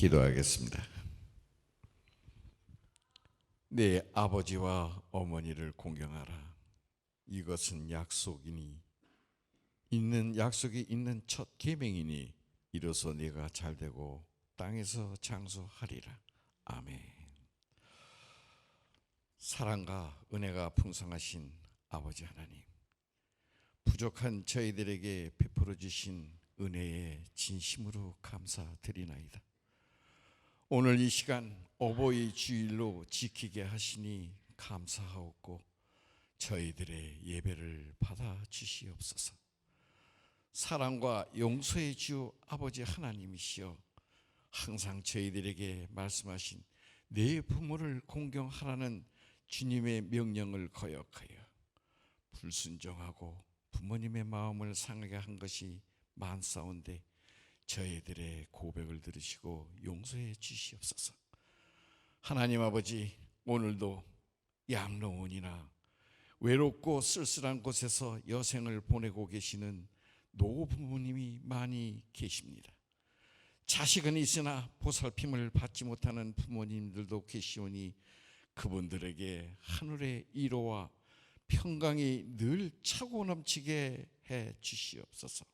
기도하겠습니다. 내 아버지와 어머니를 공경하라. 이것은 약속이 있는 첫 계명이니 이로써 네가 잘되고 땅에서 장수하리라. 아멘. 사랑과 은혜가 풍성하신 아버지 하나님, 부족한 저희들에게 베풀어 주신 은혜에 진심으로 감사드리나이다. 오늘 이 시간 어버이 주일로 지키게 하시니 감사하옵고 저희들의 예배를 받아 주시옵소서. 사랑과 용서의 주 아버지 하나님이시여, 항상 저희들에게 말씀하신 내 부모를 공경하라는 주님의 명령을 거역하여 불순종하고 부모님의 마음을 상하게 한 것이 많사온데 저희들의 고백을 들으시고 용서해 주시옵소서. 하나님 아버지, 오늘도 양로원이나 외롭고 쓸쓸한 곳에서 여생을 보내고 계시는 노부모님이 많이 계십니다. 자식은 있으나 보살핌을 받지 못하는 부모님들도 계시오니 그분들에게 하늘의 위로와 평강이 늘 차고 넘치게 해 주시옵소서.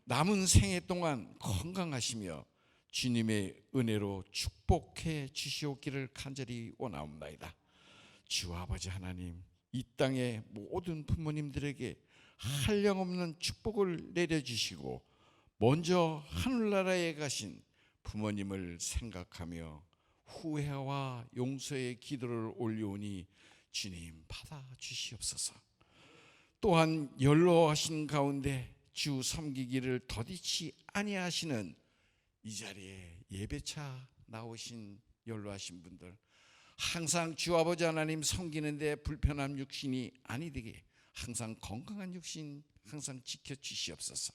남은 생애 동안 건강하시며 주님의 은혜로 축복해 주시옵기를 간절히 원하옵나이다. 주 아버지 하나님, 이 땅의 모든 부모님들에게 한량없는 축복을 내려주시고 먼저 하늘나라에 가신 부모님을 생각하며 후회와 용서의 기도를 올려오니 주님 받아 주시옵소서. 또한 연로하신 가운데 주 섬기기를 더디치 아니하시는 이 자리에 예배차 나오신 연로하신 분들, 항상 주 아버지 하나님 섬기는데 불편한 육신이 아니 되게 항상 건강한 육신 항상 지켜주시옵소서.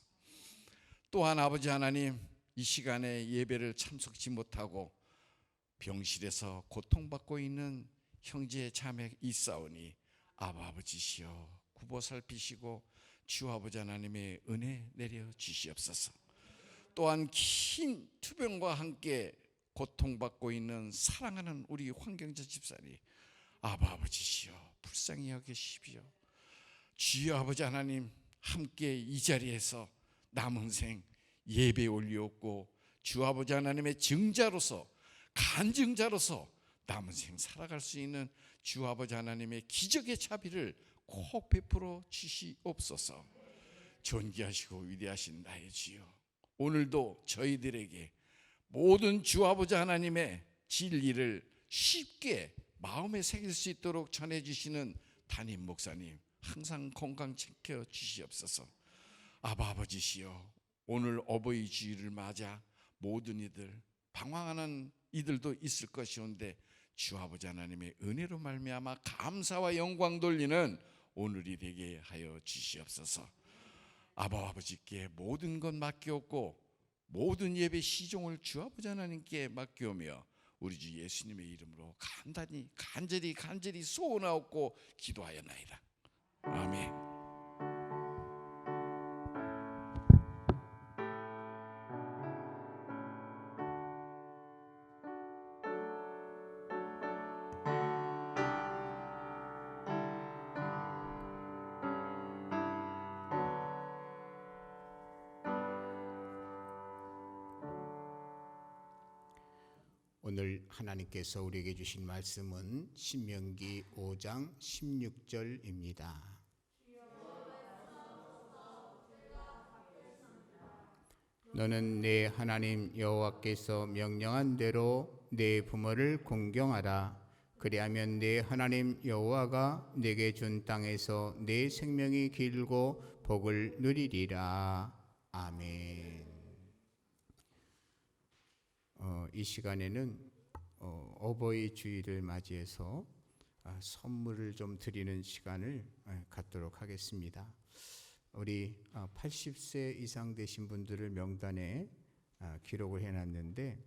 또한 아버지 하나님, 이 시간에 예배를 참석치 못하고 병실에서 고통받고 있는 형제 자매 있사오니 아버지시여 굽어 살피시고 주 아버지 하나님의 은혜 내려 주시옵소서. 또한 긴 투병과 함께 고통받고 있는 사랑하는 우리 황경자 집사님, 아버지시여 불쌍히 여기시오. 주여 아버지 하나님, 함께 이 자리에서 남은 생 예배 올리옵고 주 아버지 하나님의 증자로서 간증자로서 남은 생 살아갈 수 있는 주 아버지 하나님의 기적의 자비를 꼭 베풀어 주시옵소서. 존귀하시고 위대하신 나의 주여, 오늘도 저희들에게 모든 주 아버지 하나님의 진리를 쉽게 마음에 새길 수 있도록 전해주시는 담임 목사님, 항상 건강 지켜 주시옵소서. 아버지시여, 오늘 어버이 주일을 맞아 모든 이들 방황하는 이들도 있을 것이온데 주 아버지 하나님의 은혜로 말미암아 감사와 영광 돌리는 오늘이 되게 하여 주시옵소서. 아버지께 모든 것 맡기옵고 모든 예배 시종을 주 아버지 하나님께 맡기오며 우리 주 예수님의 이름으로 간절히 소원하옵고 기도하였나이다. 아멘. 오늘 하나님께서 우리에게 주신 말씀은 신명기 5장 16절입니다. 너는 내 하나님 여호와께서 명령한 대로 내 부모를 공경하라. 그리하면 내 하나님 여호와가 내게 준 땅에서 내 생명이 길고 복을 누리리라. 아멘. 이 시간에는 어버이 주일을 맞이해서 선물을 좀 드리는 시간을 갖도록 하겠습니다. 우리 80세 이상 되신 분들을 명단에 기록을 해놨는데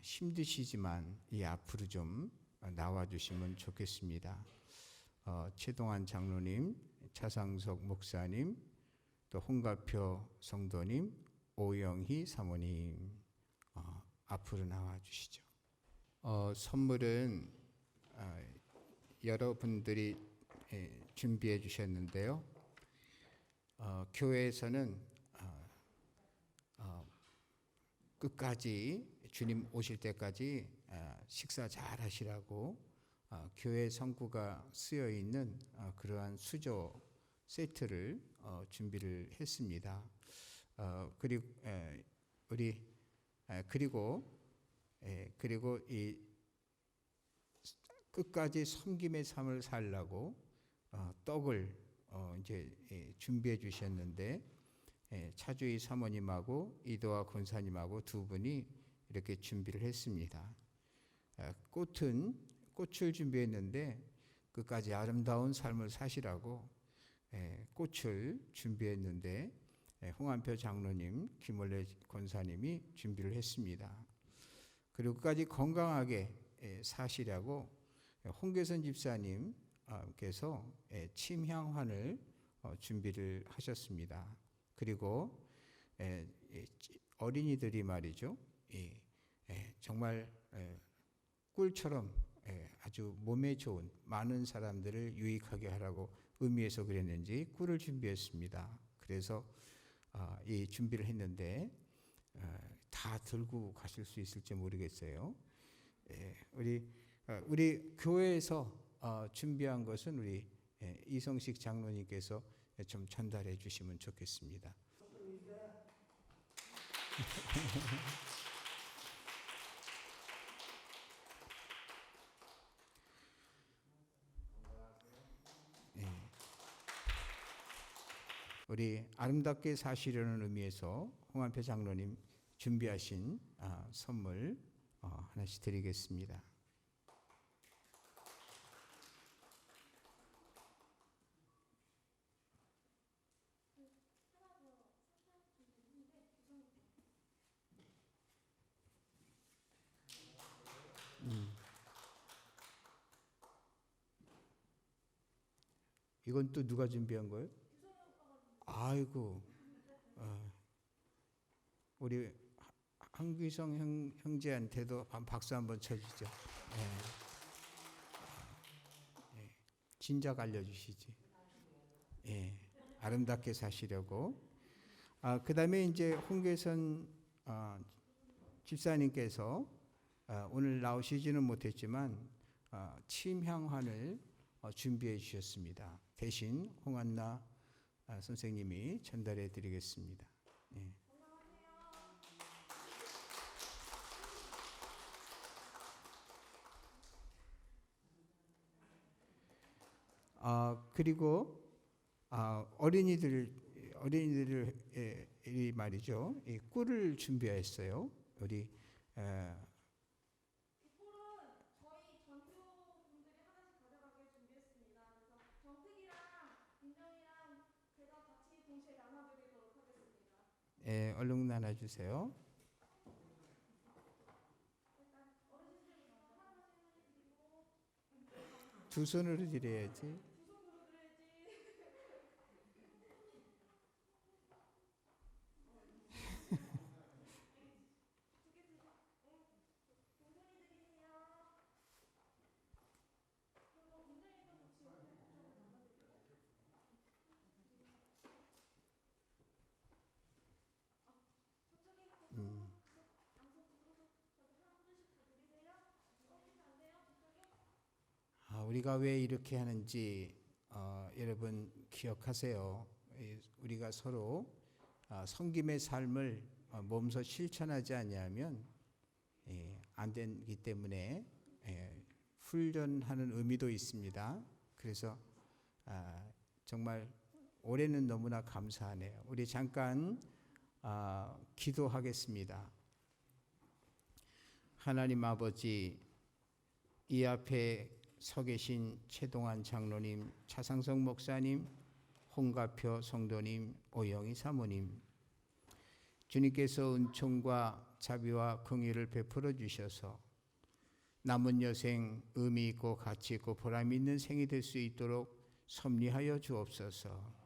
힘드시지만 이 앞으로 좀 나와주시면 좋겠습니다. 최동환 장로님, 차상석 목사님, 또 홍가표 성도님, 오영희 사모님, 앞으로 나와 주시죠. 선물은 여러분들이 준비해 주셨는데요. 교회에서는 끝까지 주님 오실 때까지 식사 잘 하시라고 교회 성구가 쓰여 있는 그러한 수저 세트를 준비를 했습니다. 그리고 이 끝까지 섬김의 삶을 살라고 떡을 이제 준비해 주셨는데, 차주희 사모님하고 이도아 권사님하고 두 분이 이렇게 준비를 했습니다. 꽃을 준비했는데 끝까지 아름다운 삶을 사시라고 꽃을 준비했는데, 홍한표 장로님, 김원래 권사님이 준비를 했습니다. 그리고 끝까지 건강하게 사시라고 홍계선 집사님께서 침향환을 준비를 하셨습니다. 그리고 어린이들이 말이죠, 정말 꿀처럼 아주 몸에 좋은 많은 사람들을 유익하게 하라고 의미해서 그랬는지 꿀을 준비했습니다. 그래서 이 준비를 했는데 다 들고 가실 수 있을지 모르겠어요. 우리 교회에서 준비한 것은 우리 이성식 장로님께서 좀 전달해 주시면 좋겠습니다. 우리 아름답게 사시려는 의미에서 홍한표 장로님 준비하신 선물 하나씩 드리겠습니다. 이건 또 누가 준비한 거예요? 아이고, 우리 한귀성 형제한테도 박수 한번 쳐주죠. 진작 알려주시지. 아름답게 사시려고. 그 다음에 이제 홍계선 집사님께서 오늘 나오시지는 못했지만 침향환을 준비해 주셨습니다. 대신 홍한나 선생님이 전달해 드리겠습니다. 그리고 어린이들이 말이죠, 이 꿀을 준비했어요. 우리 얼른 나눠주세요. 두 손으로 드려야지. 우리가 왜 이렇게 하는지 여러분 기억하세요. 우리가 서로 섬김의 삶을 몸소 실천하지 아니하면 안 되기 때문에 훈련하는 의미도 있습니다. 그래서 정말 올해는 너무나 감사하네요. 우리 잠깐 기도하겠습니다. 하나님 아버지, 이 앞에 서 계신 최동환 장로님, 차상석 목사님, 홍가표 성도님, 오영희 사모님, 주님께서 은총과 자비와 긍휼을 베풀어 주셔서 남은 여생 의미 있고 가치 있고 보람 있는 생이 될 수 있도록 섭리하여 주옵소서.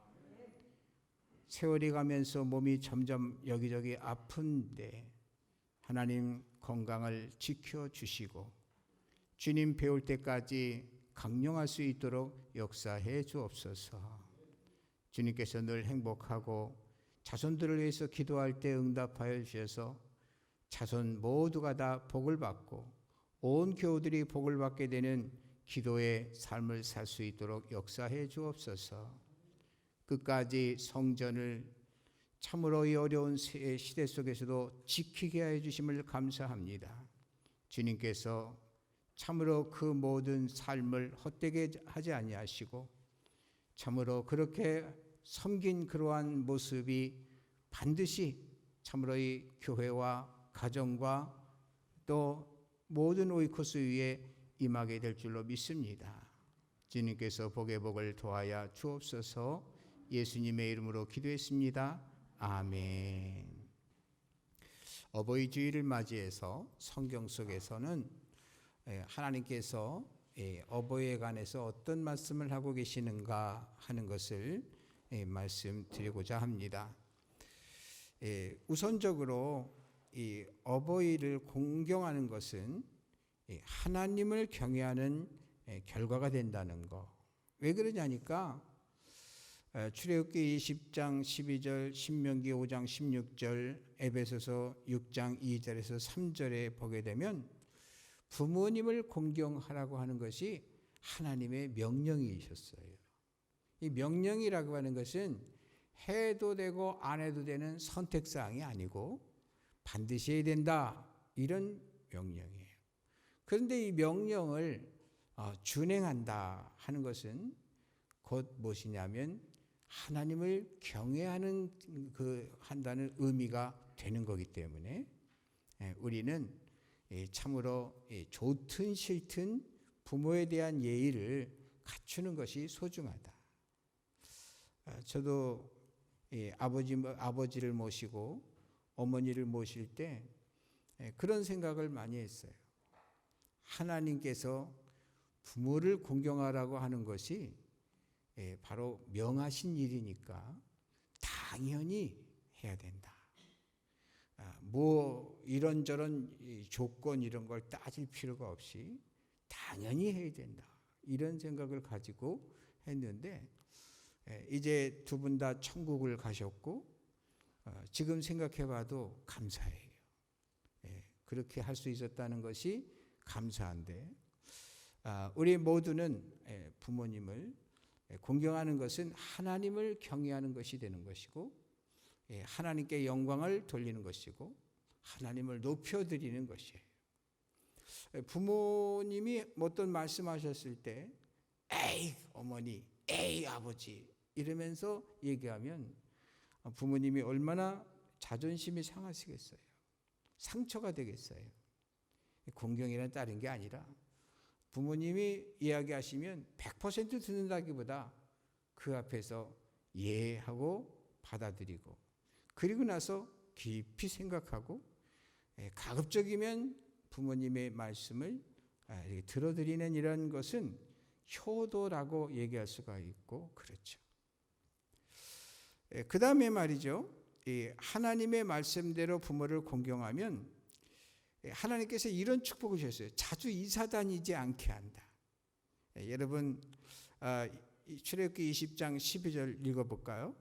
세월이 가면서 몸이 점점 여기저기 아픈데 하나님 건강을 지켜주시고 주님 배울 때까지 강령할 수 있도록 역사해 주옵소서. 주님께서 늘 행복하고 자손들을 위해서 기도할 때 응답하여 주셔서 자손 모두가 다 복을 받고 온 교우들이 복을 받게 되는 기도의 삶을 살 수 있도록 역사해 주옵소서. 끝까지 성전을 참으로 이 어려운 시대 속에서도 지키게 해 주심을 감사합니다. 주님께서 참으로 그 모든 삶을 헛되게 하지 아니하시고 참으로 그렇게 섬긴 그러한 모습이 반드시 참으로 이 교회와 가정과 또 모든 오이코스 위에 임하게 될 줄로 믿습니다. 주님께서 복의 복을 더하여 주옵소서. 예수님의 이름으로 기도했습니다. 아멘. 어버이 주일을 맞이해서 성경 속에서는 하나님께서 어버이에 관해서 어떤 말씀을 하고 계시는가 하는 것을 말씀드리고자 합니다. 우선적으로 이 어버이를 공경하는 것은 하나님을 경외하는 결과가 된다는 거. 왜 그러냐니까 출애굽기 20장 12절, 신명기 5장 16절, 에베소서 6장 2절에서 3절에 보게 되면 부모님을 공경하라고 하는 것이 하나님의 명령이셨어요. 이 명령이라고 하는 것은 해도 되고 안 해도 되는 선택사항이 아니고 반드시 해야 된다, 이런 명령이에요. 그런데 이 명령을 준행한다 하는 것은 곧 무엇이냐면 하나님을 경외하는 한다는 의미가 되는 거기 때문에 우리는 참으로 좋든 싫든 부모에 대한 예의를 갖추는 것이 소중하다. 저도 아버지를 모시고 어머니를 모실 때 그런 생각을 많이 했어요. 하나님께서 부모를 공경하라고 하는 것이 바로 명하신 일이니까 당연히 해야 된다. 뭐 이런저런 조건 이런 걸 따질 필요가 없이 당연히 해야 된다, 이런 생각을 가지고 했는데 이제 두 분 다 천국을 가셨고 지금 생각해봐도 감사해요. 그렇게 할 수 있었다는 것이 감사한데 우리 모두는 부모님을 공경하는 것은 하나님을 경외하는 것이 되는 것이고 하나님께 영광을 돌리는 것이고 하나님을 높여드리는 것이에요. 부모님이 어떤 말씀하셨을 때 에이 어머니, 에이 아버지 이러면서 얘기하면 부모님이 얼마나 자존심이 상하시겠어요. 상처가 되겠어요. 공경이란 다른 게 아니라 부모님이 이야기하시면 100% 듣는다기보다 그 앞에서 예하고 받아들이고 그리고 나서 깊이 생각하고 가급적이면 부모님의 말씀을 들어드리는 이런 것은 효도라고 얘기할 수가 있고 그렇죠. 그 다음에 말이죠. 하나님의 말씀대로 부모를 공경하면 하나님께서 이런 축복을 주셨어요. 자주 이사 다니지 않게 한다. 여러분 출애굽기 20장 12절 읽어볼까요?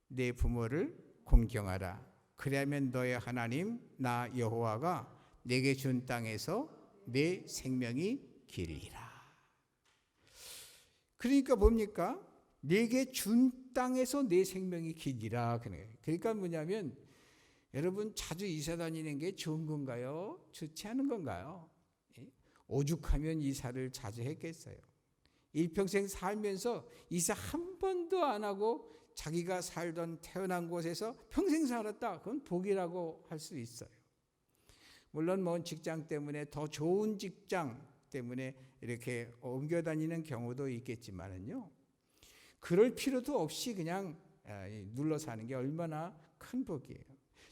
내 부모를 공경하라. 그리하면 너의 하나님 나 여호와가 내게 준 땅에서 내 생명이 기리라. 그러니까 뭡니까? 내게 준 땅에서 내 생명이 기리라. 그러니까 뭐냐면 여러분 자주 이사 다니는 게 좋은 건가요? 좋지 않은 건가요? 오죽하면 이사를 자주 했겠어요. 일평생 살면서 이사 한 번도 안 하고 자기가 살던 태어난 곳에서 평생 살았다. 그건 복이라고 할 수 있어요. 물론 먼 직장 때문에 더 좋은 직장 때문에 이렇게 옮겨 다니는 경우도 있겠지만은요. 그럴 필요도 없이 그냥 눌러 사는 게 얼마나 큰 복이에요.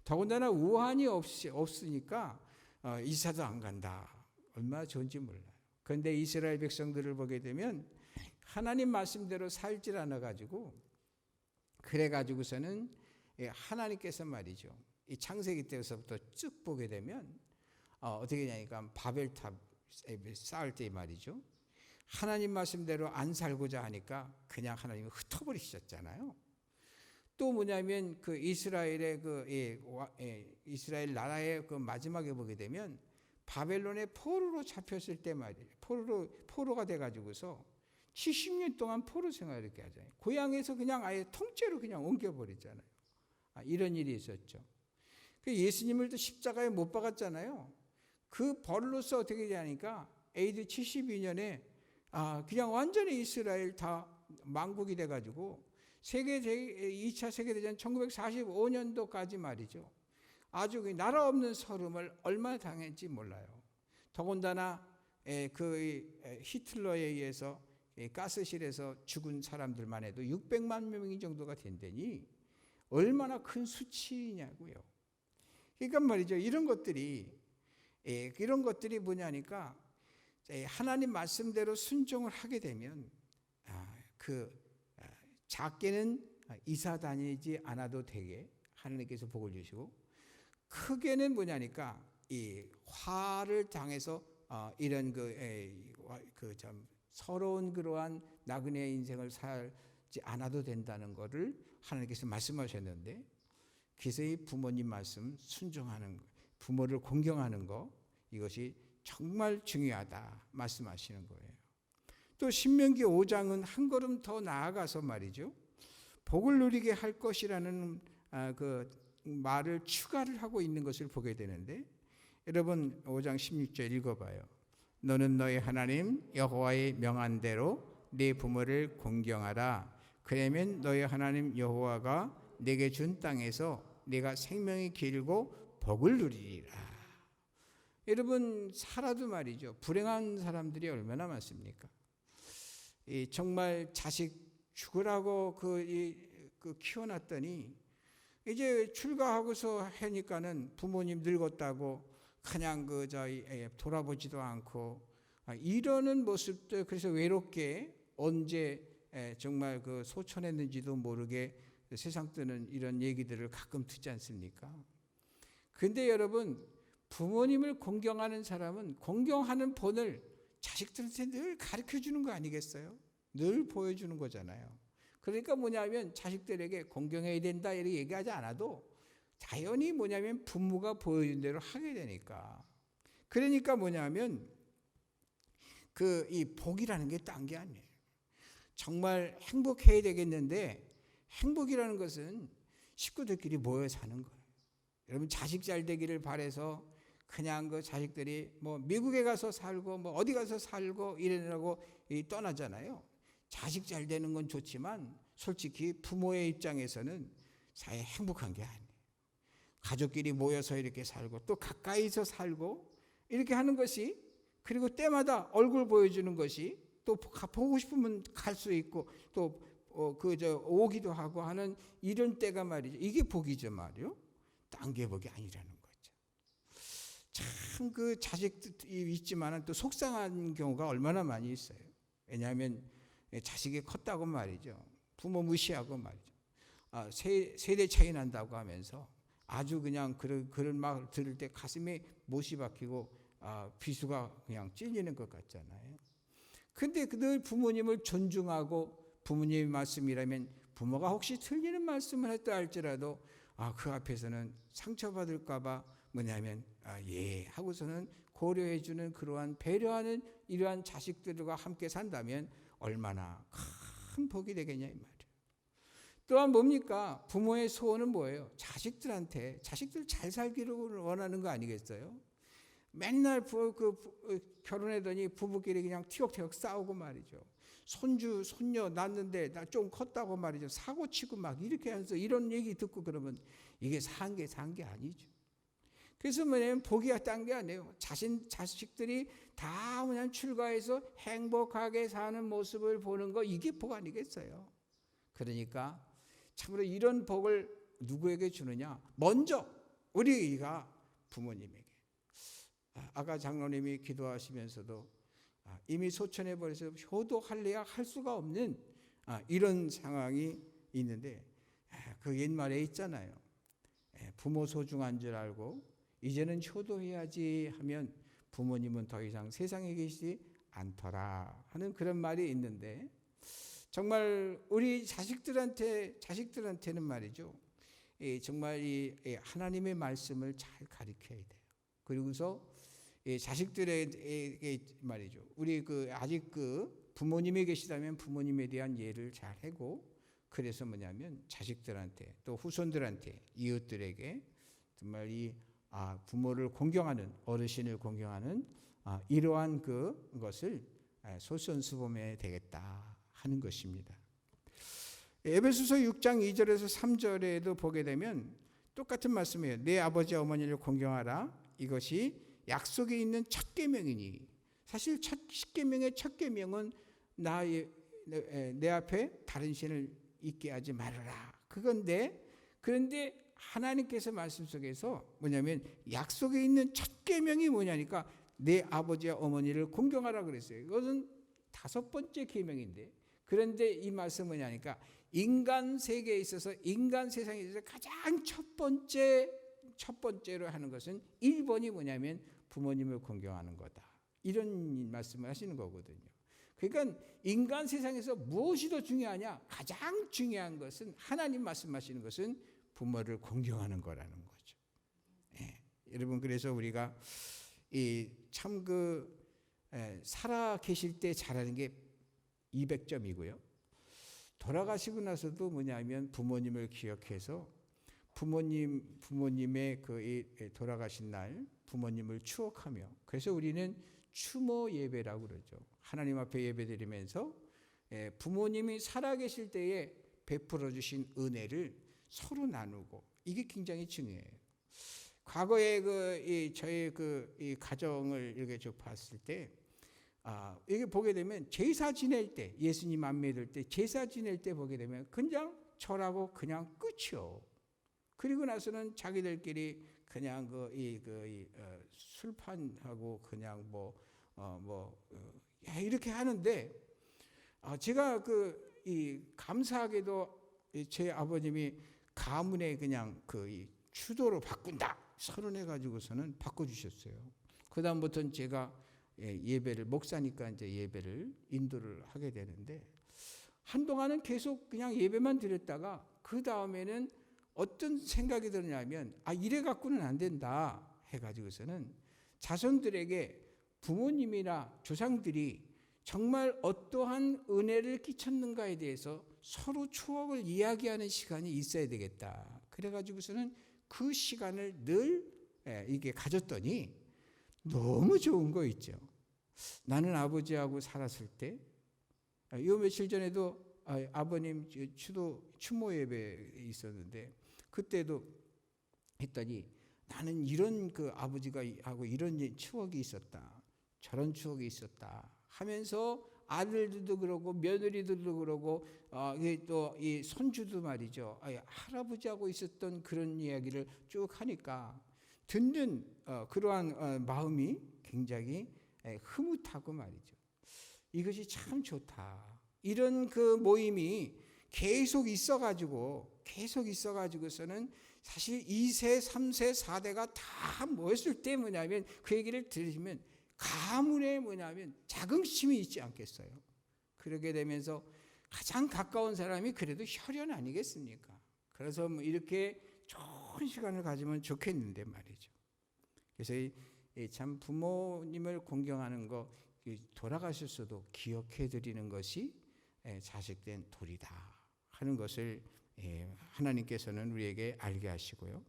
더군다나 우환이 없으니까 이사도 안 간다. 얼마나 좋은지 몰라요. 그런데 이스라엘 백성들을 보게 되면 하나님 말씀대로 살질 않아가지고 그래가지고서는 하나님께서 말이죠. 이 창세기 때부터 쭉 보게 되면 어떻게 되냐니까 바벨탑 쌓을 때 말이죠. 하나님 말씀대로 안 살고자 하니까 그냥 하나님을 흩어버리셨잖아요. 또 뭐냐면 그 이스라엘의 이스라엘 나라의 그 마지막에 보게 되면 바벨론의 포로로 잡혔을 때 말이에요. 포로가 돼가지고서 70년 동안 포로 생활을 이렇게 하잖아요. 고향에서 그냥 아예 통째로 그냥 옮겨버리잖아요. 이런 일이 있었죠. 그 예수님을 또 십자가에 못 박았잖아요. 그 벌로서 어떻게 되냐니까 AD 72년에 그냥 완전히 이스라엘 다 망국이 돼가지고 2차 세계대전 1945년도까지 말이죠. 아주 나라 없는 서름을 얼마나 당했는지 몰라요. 더군다나 그 히틀러에 의해서 가스실에서 죽은 사람들만 해도 600만 명 정도가 된다니 얼마나 큰 수치냐고요. 그러니까 말이죠. 이런 것들이 뭐냐니까 하나님 말씀대로 순종을 하게 되면 작게는 이사 다니지 않아도 되게 하나님께서 복을 주시고, 크게는 뭐냐니까 이 화를 당해서 이런 참 서러운 그러한 나그네의 인생을 살지 않아도 된다는 것을 하나님께서 말씀하셨는데, 그래서 이 부모님 말씀 순종하는 거, 부모를 공경하는 거, 이것이 정말 중요하다 말씀하시는 거예요. 또 신명기 5장은 한 걸음 더 나아가서 말이죠. 복을 누리게 할 것이라는 그 말을 추가를 하고 있는 것을 보게 되는데, 여러분 5장 16절 읽어봐요. 너는 너희 하나님 여호와의 명한 대로 네 부모를 공경하라. 그러면 너희 하나님 여호와가 네게 준 땅에서 네가 생명이 길고 복을 누리리라. 여러분 살아도 말이죠. 불행한 사람들이 얼마나 많습니까? 정말 자식 죽으라고 키워놨더니 이제 출가하고서 하니까는 부모님 늙었다고 그냥 돌아보지도 않고 이러는 모습들, 그래서 외롭게 언제 정말 소천했는지도 모르게 세상 뜨는 이런 얘기들을 가끔 듣지 않습니까? 근데 여러분, 부모님을 공경하는 사람은 공경하는 본을 자식들한테 늘 가르쳐 주는 거 아니겠어요? 늘 보여주는 거잖아요. 그러니까 뭐냐면 자식들에게 공경해야 된다 이렇게 얘기하지 않아도 자연히 뭐냐면 부모가 보여준 대로 하게 되니까. 그러니까 뭐냐면 이 복이라는 게 딴 게 아니에요. 정말 행복해야 되겠는데, 행복이라는 것은 식구들끼리 모여 사는 거예요. 여러분 자식 잘 되기를 바라서 그냥 그 자식들이 뭐 미국에 가서 살고 뭐 어디 가서 살고 이러느라고 떠나잖아요. 자식 잘 되는 건 좋지만 솔직히 부모의 입장에서는 사회 행복한 게 아니에요. 가족끼리 모여서 이렇게 살고 또 가까이서 살고 이렇게 하는 것이, 그리고 때마다 얼굴 보여주는 것이, 또 보고 싶으면 갈 수 있고 또 오기도 하고 하는 이런 때가 말이죠. 이게 복이죠 말이요. 딴 게 복이 아니라는 거죠. 참 그 자식이 있지만은 또 속상한 경우가 얼마나 많이 있어요. 왜냐하면 자식이 컸다고 말이죠. 부모 무시하고 말이죠. 세대 차이 난다고 하면서 아주 그냥 그런 말 들을 때 가슴에 못이 박히고 비수가 그냥 찔리는 것 같잖아요. 근데 늘 부모님을 존중하고 부모님의 말씀이라면 부모가 혹시 틀리는 말씀을 했다 할지라도 그 앞에서는 상처받을까 봐 뭐냐면 예 하고서는 고려해 주는 그러한 배려하는 이러한 자식들과 함께 산다면 얼마나 큰 복이 되겠냐 이 말이에요. 또한 뭡니까? 부모의 소원은 뭐예요? 자식들 잘 살기를 원하는 거 아니겠어요? 맨날 결혼하더니 부부끼리 그냥 티격태격 싸우고 말이죠. 손주, 손녀 낳는데 나 좀 컸다고 말이죠. 사고치고 막 이렇게 해서 이런 얘기 듣고 그러면 이게 산 게 아니죠. 그래서 뭐냐면 복이 딴 게 아니에요. 자식들이 다 그냥 출가해서 행복하게 사는 모습을 보는 거, 이게 복 아니겠어요? 그러니까 참으로 이런 복을 누구에게 주느냐? 먼저 우리가 부모님에게. 아까 장로님이 기도하시면서도 이미 소천해 버려서 효도할래야 할 수가 없는 이런 상황이 있는데, 그 옛말에 있잖아요. 부모 소중한 줄 알고 이제는 효도해야지 하면 부모님은 더 이상 세상에 계시지 않더라 하는 그런 말이 있는데, 정말 우리 자식들한테는 말이죠, 정말 이 하나님의 말씀을 잘 가르쳐야 돼요. 그리고서 자식들에게 말이죠, 우리 아직 부모님이 계시다면 부모님에 대한 예를 잘 하고, 그래서 뭐냐면 자식들한테 또 후손들한테 이웃들에게 정말 부모를 공경하는, 어르신을 공경하는 이러한 그것을 솔선수범해야 되겠다 하는 것입니다. 에베소서 6장 2절에서 3절에도 보게 되면 똑같은 말씀이에요. 내 아버지 어머니를 공경하라. 이것이 약속에 있는 첫 계명이니. 사실 십계명의 첫 계명은 내 앞에 다른 신을 있게 하지 말아라, 그건데, 그런데 하나님께서 말씀 속에서 뭐냐면 약속에 있는 첫 계명이 뭐냐니까 내 아버지와 어머니를 공경하라 그랬어요. 이것은 5번째 계명인데, 그런데 이 말씀은 뭐냐니까 인간 세계에 있어서, 인간 세상에 있어서 가장 첫 번째로 하는 것은 1번이 뭐냐면 부모님을 공경하는 거다, 이런 말씀을 하시는 거거든요. 그러니까 인간 세상에서 무엇이 더 중요하냐? 가장 중요한 것은, 하나님 말씀하시는 것은 부모를 공경하는 거라는 거죠. 여러분, 그래서 우리가 살아 계실 때 잘하는 게 200점이고요. 돌아가시고 나서도 뭐냐면 부모님을 기억해서 부모님의 돌아가신 날 부모님을 추억하며, 그래서 우리는 추모 예배라고 그러죠. 하나님 앞에 예배드리면서 부모님이 살아계실 때에 베풀어 주신 은혜를 서로 나누고, 이게 굉장히 중요해요. 과거에 저의 이 가정을 이렇게 쭉 봤을 때, 이게 보게 되면 제사 지낼 때, 예수님 안 믿을 때 제사 지낼 때 보게 되면 그냥 절하고 그냥 끝이요. 그리고 나서는 자기들끼리 그냥 술판하고 그냥 이렇게 하는데, 제가 감사하게도 제 아버님이 가문에 그냥 추도로 바꾼다 선언해가지고서는 바꿔주셨어요. 그 다음부터는 제가 예배를, 목사니까 이제 예배를 인도를 하게 되는데, 한동안은 계속 그냥 예배만 드렸다가 그 다음에는 어떤 생각이 드냐면 이래 갖고는 안 된다 해가지고서는 자손들에게 부모님이나 조상들이 정말 어떠한 은혜를 끼쳤는가에 대해서 서로 추억을 이야기하는 시간이 있어야 되겠다. 그래가지고서는 그 시간을 늘 이게 가졌더니 너무 좋은 거 있죠. 나는 아버지하고 살았을 때, 요 며칠 전에도 아버님 추모 예배 있었는데, 그때도 했더니 나는 이런 아버지가 하고 이런 추억이 있었다, 저런 추억이 있었다 하면서 아들들도 그러고 며느리들도 그러고 또 이 손주도 말이죠, 할아버지하고 있었던 그런 이야기를 쭉 하니까 듣는 그러한 마음이 굉장히 흐뭇하고 말이죠. 이것이 참 좋다. 이런 모임이 계속 있어가지고서는 사실 2세, 3세, 4대가 다 모였을 때 뭐냐면 그 얘기를 들으시면 가문에 뭐냐면 자긍심이 있지 않겠어요? 그러게 되면서 가장 가까운 사람이 그래도 혈연 아니겠습니까? 그래서 이렇게 좋은 시간을 가지면 좋겠는데 말이죠. 그래서 참 부모님을 공경하는 거, 돌아가셨어도 기억해 드리는 것이 자식된 도리다 하는 것을 하나님께서는 우리에게 알게 하시고요.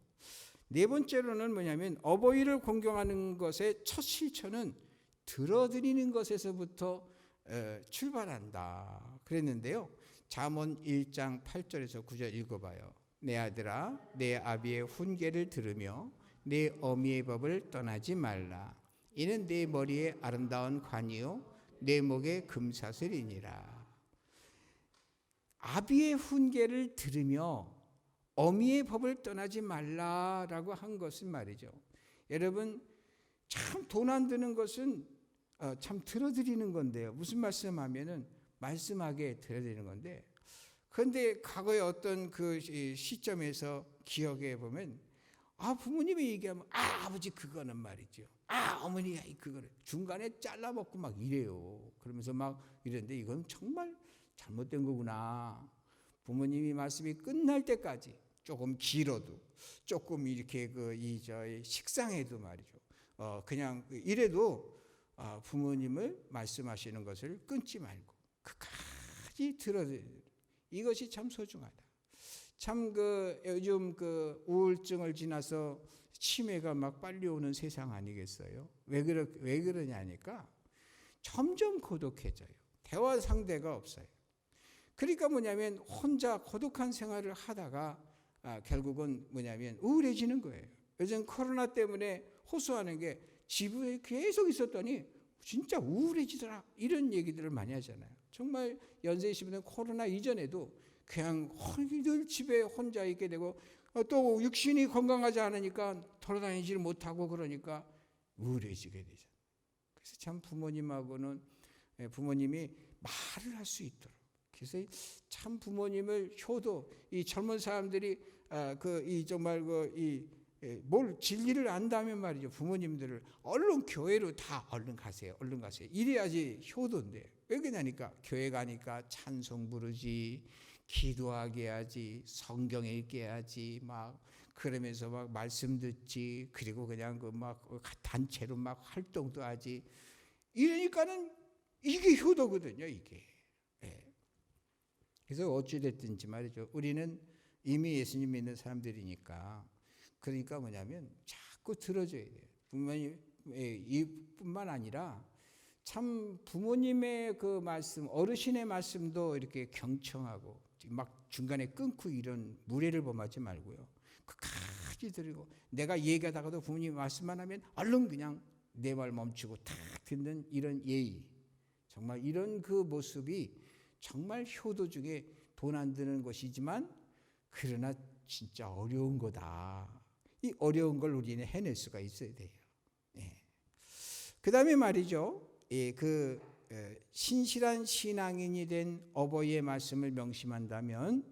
네 번째로는 뭐냐면 어버이를 공경하는 것의 첫 실천은 들어드리는 것에서부터 출발한다 그랬는데요. 잠언 1장 8절에서 9절 읽어봐요. 내 아들아, 내 아비의 훈계를 들으며 내 어미의 법을 떠나지 말라. 이는 내 머리에 아름다운 관이요 내 목에 금사슬이니라. 아비의 훈계를 들으며 어미의 법을 떠나지 말라라고 한 것은 말이죠. 여러분, 참 돈 안 드는 것은 참 들어드리는 건데요. 무슨 말씀하면은 말씀하게 들어드리는 건데, 그런데 과거의 어떤 그 시점에서 기억해 보면 부모님이 얘기하면 아버지 그거는 말이죠. 어머니가 그거는 중간에 잘라먹고 막 이래요. 그러면서 막 이랬는데 이건 정말 잘못된 거구나. 부모님이 말씀이 끝날 때까지 조금 길어도 조금 이렇게 식상해도 말이죠. 그냥 이래도 부모님을 말씀하시는 것을 끊지 말고 끝까지 들어야 이것이 참 소중하다. 참 요즘 우울증을 지나서 치매가 막 빨리 오는 세상 아니겠어요? 왜 그러냐니까 점점 고독해져요. 대화 상대가 없어요. 그러니까 뭐냐면 혼자 고독한 생활을 하다가 결국은 뭐냐면 우울해지는 거예요. 요즘 코로나 때문에 호소하는 게 집에 계속 있었더니 진짜 우울해지더라 이런 얘기들을 많이 하잖아요. 정말 연세 있으신 분은 코로나 이전에도 그냥 늘 집에 혼자 있게 되고 또 육신이 건강하지 않으니까 돌아다니지를 못하고 그러니까 우울해지게 되잖아요. 그래서 참 부모님하고는 부모님이 말을 할 수 있도록 그래서 참 부모님을 효도 이 젊은 사람들이 정말 뭘 진리를 안다면 말이죠. 부모님들을 얼른 교회로 다 얼른 가세요. 이래야지 효도인데 왜 그러냐니까 교회 가니까 찬송 부르지 기도하게 해야지 성경 읽게 해야지 막 그러면서 막 말씀 듣지 그리고 그냥 단체로 막 활동도 하지 이러니까는 이게 효도거든요. 이게. 그래서 어찌됐든지 말이죠. 우리는 이미 예수님 믿는 사람들이니까 그러니까 뭐냐면 자꾸 들어줘야 돼요. 이뿐만 아니라 참 부모님의 말씀, 어르신의 말씀도 이렇게 경청하고 막 중간에 끊고 이런 무례를 범하지 말고요. 끝까지 들으고 내가 얘기하다가도 부모님 말씀만 하면 얼른 그냥 내 말 멈추고 탁 듣는 이런 예의. 정말 이런 모습이 정말 효도 중에 돈 안 드는 것이지만 그러나 진짜 어려운 거다. 이 어려운 걸 우리는 해낼 수가 있어야 돼요. 그 다음에 말이죠. 신실한 신앙인이 된 어버이의 말씀을 명심한다면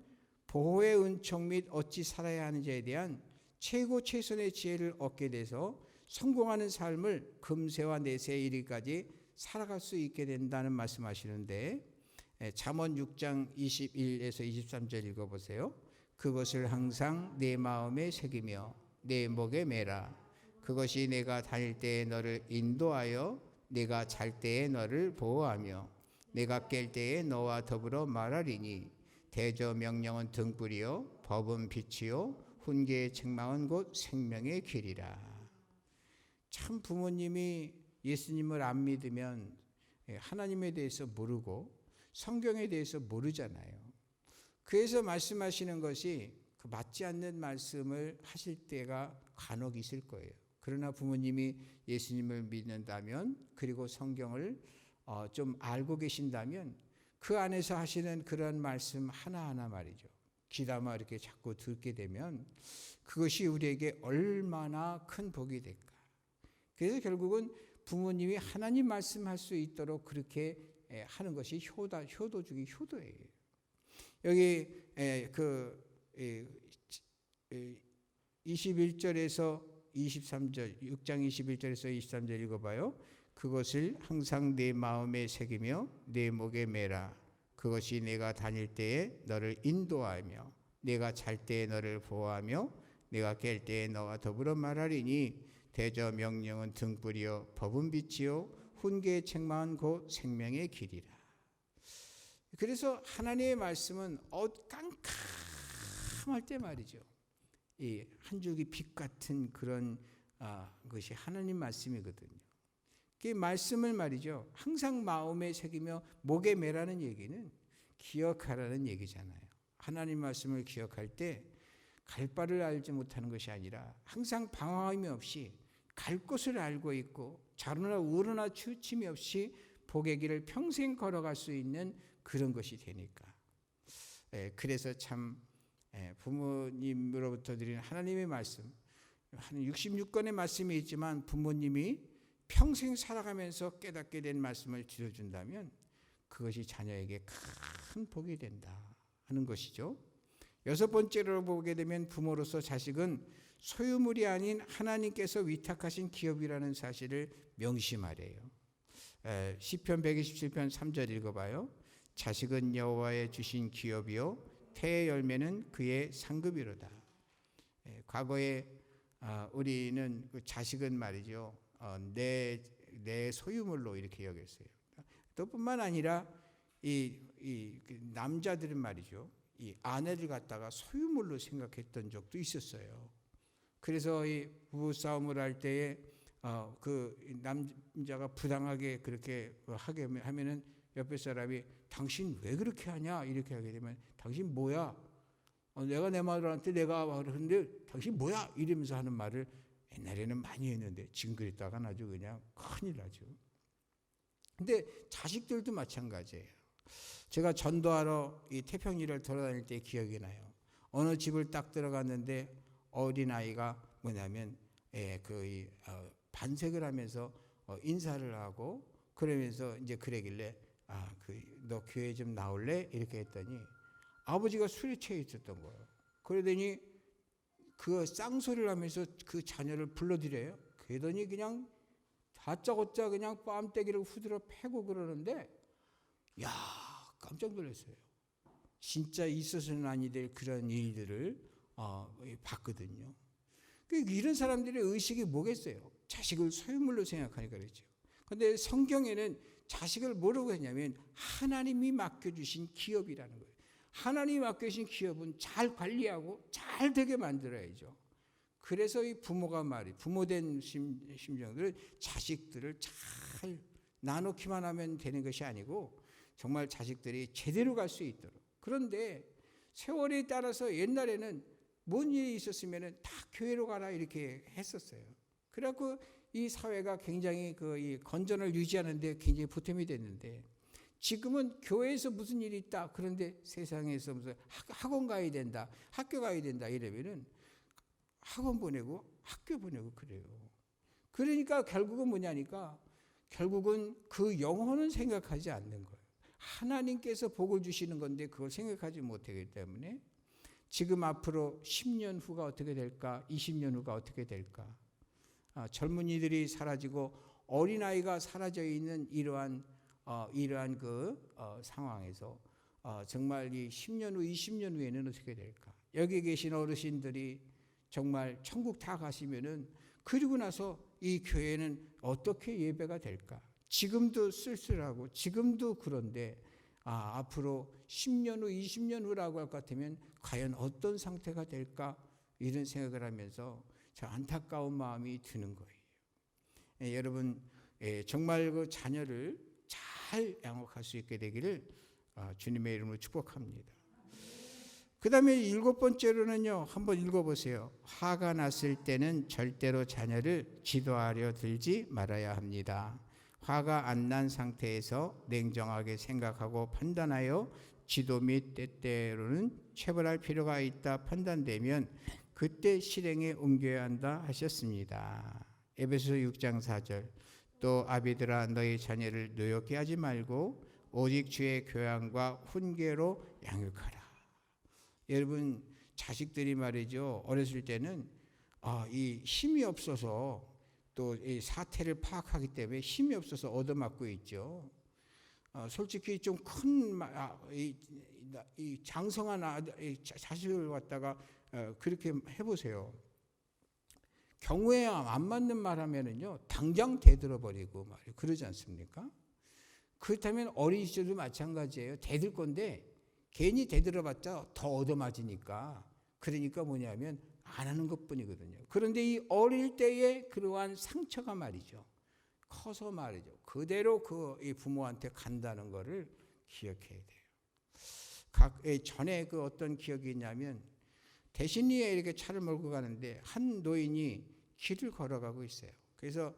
보호의 은총 및 어찌 살아야 하는지에 대한 최고 최선의 지혜를 얻게 돼서 성공하는 삶을 금세와 내세에 이르기까지 살아갈 수 있게 된다는 말씀하시는데 잠언 6장 21에서 23절 읽어보세요. 그것을 항상 내 마음에 새기며 내 목에 매라. 그것이 내가 다닐 때에 너를 인도하여 내가 잘 때에 너를 보호하며 내가 깰 때에 너와 더불어 말하리니 대저 명령은 등불이요 법은 빛이요 훈계의 책망은 곧 생명의 길이라. 참 부모님이 예수님을 안 믿으면 하나님에 대해서 모르고 성경에 대해서 모르잖아요. 그래서 말씀하시는 것이 맞지 않는 말씀을 하실 때가 간혹 있을 거예요. 그러나 부모님이 예수님을 믿는다면 그리고 성경을 좀 알고 계신다면 그 안에서 하시는 그런 말씀 하나하나 말이죠. 귀담아 이렇게 자꾸 듣게 되면 그것이 우리에게 얼마나 큰 복이 될까. 그래서 결국은 부모님이 하나님 말씀할 수 있도록 그렇게 하는 것이 효도 중에 효도예요. 여기 21절에서 23절 6장 21절에서 23절 읽어봐요. 그것을 항상 내 마음에 새기며 내 목에 매라. 그것이 내가 다닐 때에 너를 인도하며 내가 잘 때에 너를 보호하며 내가 깰 때에 너와 더불어 말하리니 대저 명령은 등불이요 법은 빛이요 훈계의 책망은 곧 생명의 길이라. 그래서 하나님의 말씀은 깜깜할 때 말이죠. 이 한 줄기 빛 같은 그런 것이 하나님 말씀이거든요. 그 말씀을 말이죠. 항상 마음에 새기며 목에 매라는 얘기는 기억하라는 얘기잖아요. 하나님 말씀을 기억할 때 갈 바를 알지 못하는 것이 아니라 항상 방황함이 없이 갈 곳을 알고 있고 자르나 우르나 치우침이 없이 복의 길을 평생 걸어갈 수 있는 그런 것이 되니까. 그래서 참 부모님으로부터 드리는 하나님의 말씀, 한 66권의 말씀이 있지만 부모님이 평생 살아가면서 깨닫게 된 말씀을 들려준다면 그것이 자녀에게 큰 복이 된다 하는 것이죠. 여섯 번째로 보게 되면 부모로서 자식은 소유물이 아닌 하나님께서 위탁하신 기업이라는 사실을 명심하래요. 시편 127편 3절 읽어봐요. 자식은 여호와의 주신 기업이요 태의 열매는 그의 상급이로다. 과거에 우리는 그 자식은 말이죠, 내 소유물로 이렇게 여겼어요. 또 뿐만 아니라 그 남자들은 말이죠, 이 아내를 갖다가 소유물로 생각했던 적도 있었어요. 그래서 이 부부 싸움을 할 때에 그 남자가 부당하게 그렇게 하게 하면은 옆에 사람이 당신 왜 그렇게 하냐 이렇게 하게 되면 당신 뭐야? 내가 내 마누라한테 내가 그러는데 당신 뭐야? 이러면서 하는 말을 옛날에는 많이 했는데 지금 그랬다가 아주 그냥 큰일 나죠. 근데 자식들도 마찬가지예요. 제가 전도하러 이 태평리를 돌아다닐 때 기억이 나요. 어느 집을 딱 들어갔는데 어린아이가 뭐냐면 반색을 하면서 인사를 하고 그러면서 이제 그러길래 너 교회 좀 나올래? 이렇게 했더니 아버지가 술에 취해 있었던 거예요. 그러더니 그 쌍소리를 하면서 그 자녀를 불러들여요. 그러더니 그냥 다짜고짜 그냥 뺨때기를 후드려 패고 그러는데 야, 깜짝 놀랐어요. 진짜 있어서는 아니 될 그런 일들을 봤거든요. 이런 사람들의 의식이 뭐겠어요? 자식을 소유물로 생각하니까 그렇죠. 그런데 성경에는 자식을 뭐라고 했냐면 하나님이 맡겨주신 기업이라는 거예요. 하나님이 맡겨주신 기업은 잘 관리하고 잘 되게 만들어야죠. 그래서 이 부모된 심정들은 자식들을 잘 나누기만 하면 되는 것이 아니고 정말 자식들이 제대로 갈 수 있도록. 그런데 세월에 따라서 옛날에는 뭔 일이 있었으면 다 교회로 가라 이렇게 했었어요. 그래갖고 이 사회가 굉장히 이 건전을 유지하는 데 굉장히 보탬이 됐는데 지금은 교회에서 무슨 일이 있다. 그런데 세상에서 무슨 학원 가야 된다. 학교 가야 된다. 이러면은 학원 보내고 학교 보내고 그래요. 그러니까 결국은 뭐냐니까 결국은 그 영혼은 생각하지 않는 거예요. 하나님께서 복을 주시는 건데 그걸 생각하지 못하기 때문에 지금 앞으로 10년 후가 어떻게 될까? 20년 후가 어떻게 될까? 젊은이들이 사라지고 어린아이가 사라져 있는 이러한 상황에서 정말 이 10년 후, 20년 후에는 어떻게 될까? 여기 계신 어르신들이 정말 천국 다 가시면은 그리고 나서 이 교회는 어떻게 예배가 될까? 지금도 쓸쓸하고 지금도 그런데 앞으로 10년 후, 20년 후라고 할 것 같으면 과연 어떤 상태가 될까? 이런 생각을 하면서 참 안타까운 마음이 드는 거예요. 여러분 정말 그 자녀를 잘 양육할 수 있게 되기를 주님의 이름으로 축복합니다. 그 다음에 7번째로는요. 한번 읽어보세요. 화가 났을 때는 절대로 자녀를 지도하려 들지 말아야 합니다. 화가 안 난 상태에서 냉정하게 생각하고 판단하여 지도 및 때때로는 체벌할 필요가 있다 판단되면 그때 실행에 옮겨야 한다 하셨습니다. 에베소서 6장 4절 또 아비들아 너희 자녀를 노엽게 하지 말고 오직 주의 교양과 훈계로 양육하라. 여러분 자식들이 말이죠. 어렸을 때는 이 힘이 없어서 또 이 사태를 파악하기 때문에 힘이 없어서 얻어맞고 있죠. 솔직히 좀 큰 이 장성한 자식을 갖다가 그렇게 해보세요. 경우에 안 맞는 말 하면은요 당장 대들어버리고 말이에요. 그러지 않습니까? 그렇다면 어린 시절도 마찬가지예요. 대들 건데 괜히 대들어봤자 더 얻어맞으니까. 그러니까 뭐냐면 안 하는 것뿐이거든요. 그런데 이 어릴 때의 그러한 상처가 말이죠. 커서 말이죠. 그대로 이 부모한테 간다는 것을 기억해야 돼요. 전에 그 어떤 기억이 있냐면 대신리에 이렇게 차를 몰고 가는데 한 노인이 길을 걸어가고 있어요. 그래서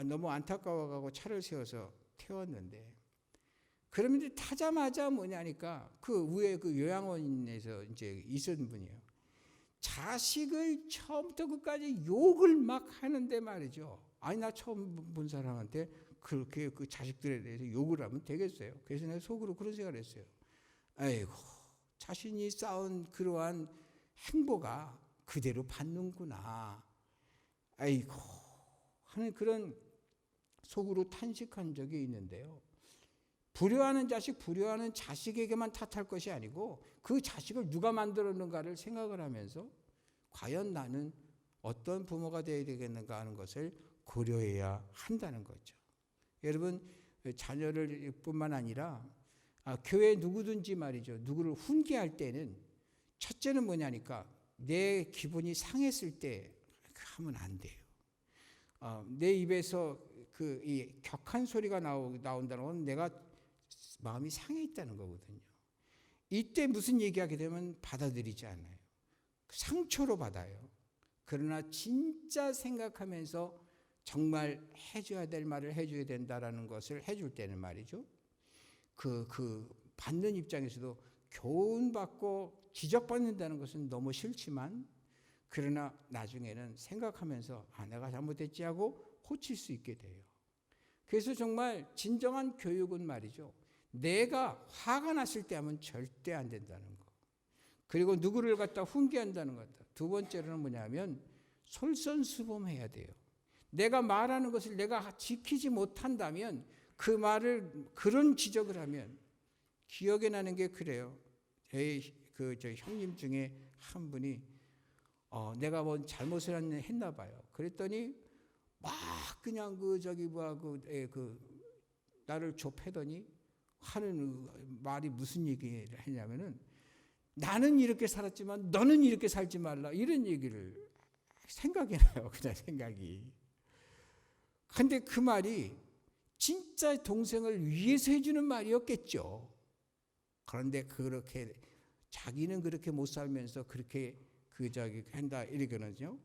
너무 안타까워가고 차를 세워서 태웠는데 그러면 타자마자 뭐냐니까 그 위에 그 요양원에서 이제 있었던 분이에요. 자식을 처음부터 끝까지 욕을 막 하는데 말이죠. 아니 나 처음 본 사람한테 그렇게 그 자식들에 대해서 욕을 하면 되겠어요. 그래서 내가 속으로 그런 생각을 했어요. 아이고 자신이 쌓은 그러한 행보가 그대로 받는구나. 아이고 하는 그런 속으로 탄식한 적이 있는데요. 불효하는 자식, 불효하는 자식에게만 탓할 것이 아니고 그 자식을 누가 만들었는가를 생각을 하면서 과연 나는 어떤 부모가 되어야 되겠는가 하는 것을 고려해야 한다는 거죠. 여러분, 자녀를 뿐만 아니라 교회 누구든지 말이죠. 누구를 훈계할 때는 첫째는 뭐냐니까 내 기분이 상했을 때 하면 안 돼요. 내 입에서 이 격한 소리가 나온다는 건 내가 마음이 상해 있다는 거거든요. 이때 무슨 얘기하게 되면 받아들이지 않아요. 상처로 받아요. 그러나 진짜 생각하면서 정말 해줘야 될 말을 해줘야 된다라는 것을 해줄 때는 말이죠. 그 받는 입장에서도 교훈받고 지적받는다는 것은 너무 싫지만 그러나 나중에는 생각하면서 내가 잘못했지 하고 고칠 수 있게 돼요. 그래서 정말 진정한 교육은 말이죠. 내가 화가 났을 때 하면 절대 안 된다는 거. 그리고 누구를 갖다 훈계한다는 것. 두 번째로는 뭐냐면 솔선수범해야 돼요. 내가 말하는 것을 내가 지키지 못한다면 그 말을 그런 지적을 하면 기억에 나는 게 그래요. 저 형님 중에 한 분이 내가 뭐 잘못을 했나 봐요. 그랬더니 막 그냥 나를 좁혀더니 하는 말이 무슨 얘기를 했냐면은 나는 이렇게 살았지만 너는 이렇게 살지 말라 이런 얘기를 생각이 나요. 그냥 생각이. 근데 그 말이 진짜 동생을 위해서 해주는 말이었겠죠. 그런데 그렇게 자기는 그렇게 못 살면서 그렇게 한다 이러거든요.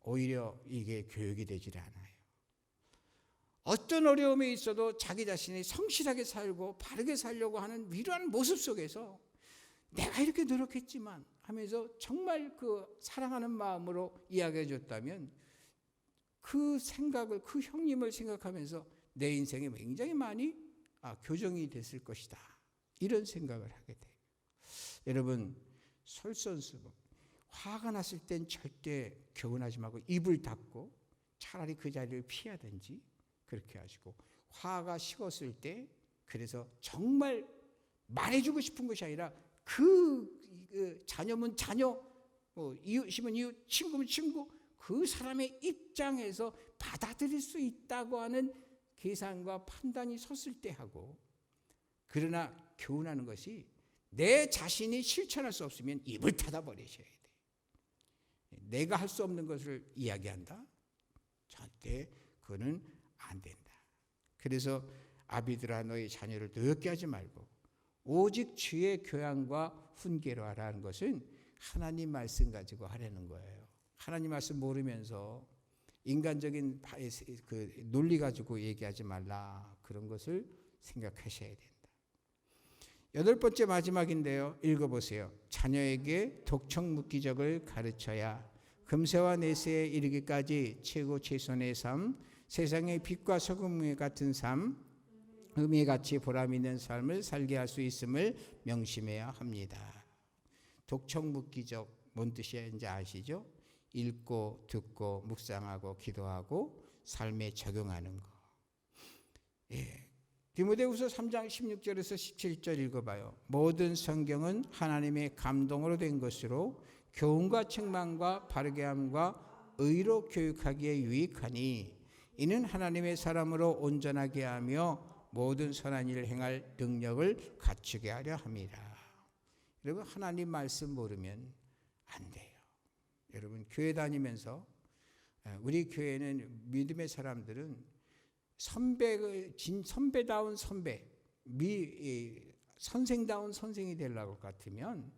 오히려 이게 교육이 되질 않아요. 어떤 어려움이 있어도 자기 자신이 성실하게 살고 바르게 살려고 하는 이러한 모습 속에서 내가 이렇게 노력했지만 하면서 정말 그 사랑하는 마음으로 이야기해 줬다면 그 생각을 그 형님을 생각하면서 내 인생에 굉장히 많이 교정이 됐을 것이다. 이런 생각을 하게 돼요. 여러분 솔선수범. 화가 났을 땐 절대 교훈하지 말고 입을 닫고 차라리 그 자리를 피하든지 그렇게 하시고 화가 식었을 때 그래서 정말 말해주고 싶은 것이 아니라 그 자녀면 자녀, 이웃이면 이웃, 친구면 친구 그 사람의 입장에서 받아들일 수 있다고 하는 계산과 판단이 섰을 때 하고 그러나 교훈하는 것이 내 자신이 실천할 수 없으면 입을 닫아버리셔야 돼요. 내가 할 수 없는 것을 이야기한다? 절대 그거는 안 된다. 그래서 아비들아 너희 자녀를 노엽게 하지 말고 오직 주의 교양과 훈계로 하라는 것은 하나님 말씀 가지고 하라는 거예요. 하나님 말씀 모르면서 인간적인 그 논리 가지고 얘기하지 말라. 그런 것을 생각하셔야 된다. 8번째 마지막인데요. 읽어보세요. 자녀에게 독청묵기적을 가르쳐야 금세와 내세에 이르기까지 최고 최선의 삶, 세상의 빛과 소금 같은 삶, 의미같이 보람 있는 삶을 살게 할 수 있음을 명심해야 합니다. 독청묵기적 뭔 뜻인지 아시죠? 읽고 듣고 묵상하고 기도하고 삶에 적용하는 거. 디모데후서 3장 16절에서 17절 읽어봐요. 모든 성경은 하나님의 감동으로 된 것으로 교훈과 책망과 바르게 함과 의로 교육하기에 유익하니 이는 하나님의 사람으로 온전하게 하며 모든 선한 일을 행할 능력을 갖추게 하려 함이라. 여러분 하나님 말씀 모르면 안 돼요. 여러분 교회 다니면서 우리 교회는 믿음의 사람들은 선배다운 선배, 선생다운 선생이 되려고 같으면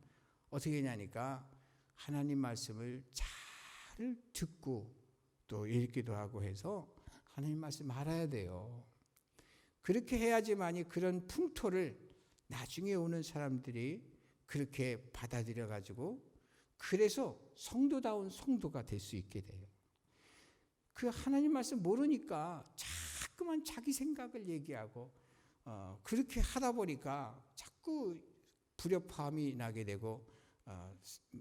어떻게 하냐니까 하나님 말씀을 잘 듣고 또 읽기도 하고 해서 하나님 말씀 알아야 돼요. 그렇게 해야지만이 그런 풍토를 나중에 오는 사람들이 그렇게 받아들여 가지고 그래서 성도다운 성도가 될 수 있게 돼요. 그 하나님 말씀 모르니까 자꾸만 자기 생각을 얘기하고 그렇게 하다 보니까 자꾸 불협화음이 나게 되고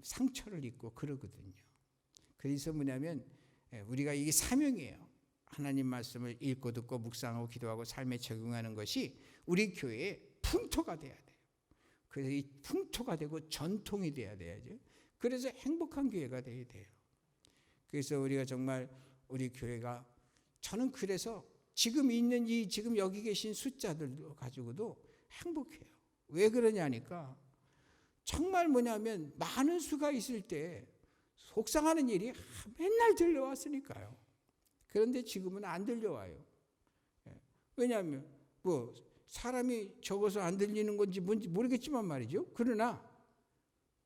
상처를 입고 그러거든요. 그래서 뭐냐면 우리가 이게 사명이에요. 하나님 말씀을 읽고 듣고 묵상하고 기도하고 삶에 적용하는 것이 우리 교회의 풍토가 돼야 돼요. 그래서 이 풍토가 되고 전통이 돼야 돼야죠. 그래서 행복한 교회가 돼야 돼요. 그래서 우리가 정말 우리 교회가, 저는 그래서 지금 있는 지금 여기 계신 숫자들 가지고도 행복해요. 왜 그러냐니까 정말 뭐냐면 많은 수가 있을 때 속상하는 일이 맨날 들려왔으니까요. 그런데 지금은 안 들려와요. 왜냐하면 뭐 사람이 적어서 안 들리는 건지 뭔지 모르겠지만 말이죠. 그러나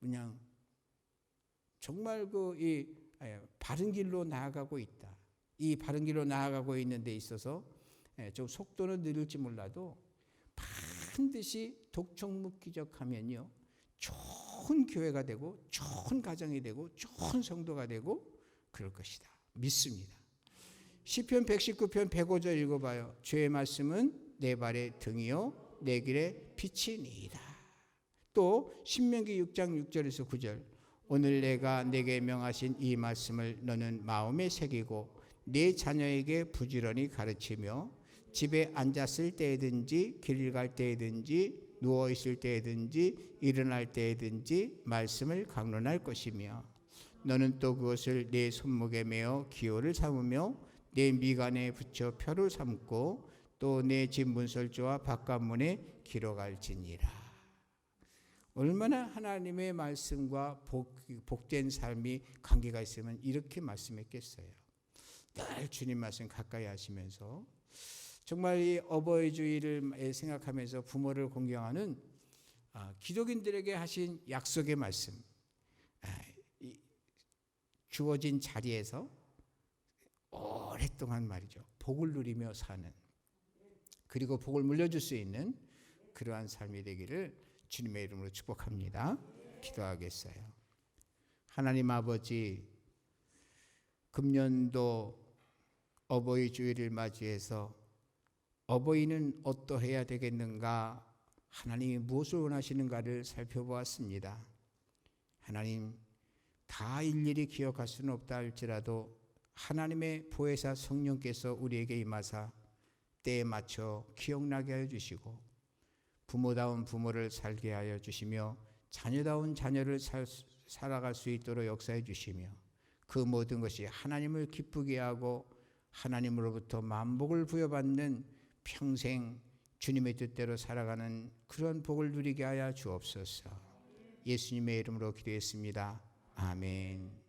그냥 정말 이 바른 길로 나아가고 있다. 이 바른 길로 나아가고 있는 데 있어서 좀 속도는 느릴지 몰라도 반드시 독촉묵기적하면요, 좋은 교회가 되고 좋은 가정이 되고 좋은 성도가 되고 그럴 것이다. 믿습니다. 시편 119편 105절 읽어봐요. 주의 말씀은 내 발의 등이요 내 길의 빛이니이다. 또 신명기 6장 6절에서 9절, 오늘 내가 내게 명하신 이 말씀을 너는 마음에 새기고 네 자녀에게 부지런히 가르치며 집에 앉았을 때든지 길 갈 때든지 누워 있을 때든지 일어날 때든지 말씀을 강론할 것이며 너는 또 그것을 내 손목에 메어 기호를 삼으며 내 미간에 붙여 표를 삼고 또 내 집 문설주와 바깥문에 기록할지니라. 얼마나 하나님의 말씀과 복된 삶이 관계가 있으면 이렇게 말씀했겠어요. 늘 주님 말씀 가까이 하시면서 정말 이 어버이 주일을 생각하면서 부모를 공경하는 기독인들에게 하신 약속의 말씀, 주어진 자리에서 오랫동안 말이죠, 복을 누리며 사는, 그리고 복을 물려줄 수 있는 그러한 삶이 되기를 주님의 이름으로 축복합니다. 기도하겠어요. 하나님 아버지, 금년도 어버이 주일을 맞이해서 어버이는 어떠해야 되겠는가, 하나님이 무엇을 원하시는가를 살펴보았습니다. 하나님, 다 일일이 기억할 수는 없다 할지라도 하나님의 보혜사 성령께서 우리에게 임하사 때에 맞춰 기억나게 하여 주시고 부모다운 부모를 살게 하여 주시며 자녀다운 자녀를 살아갈 수 있도록 역사해 주시며 그 모든 것이 하나님을 기쁘게 하고 하나님으로부터 만복을 부여받는 평생 주님의 뜻대로 살아가는 그런 복을 누리게 하여 주옵소서. 예수님의 이름으로 기도했습니다. 아멘.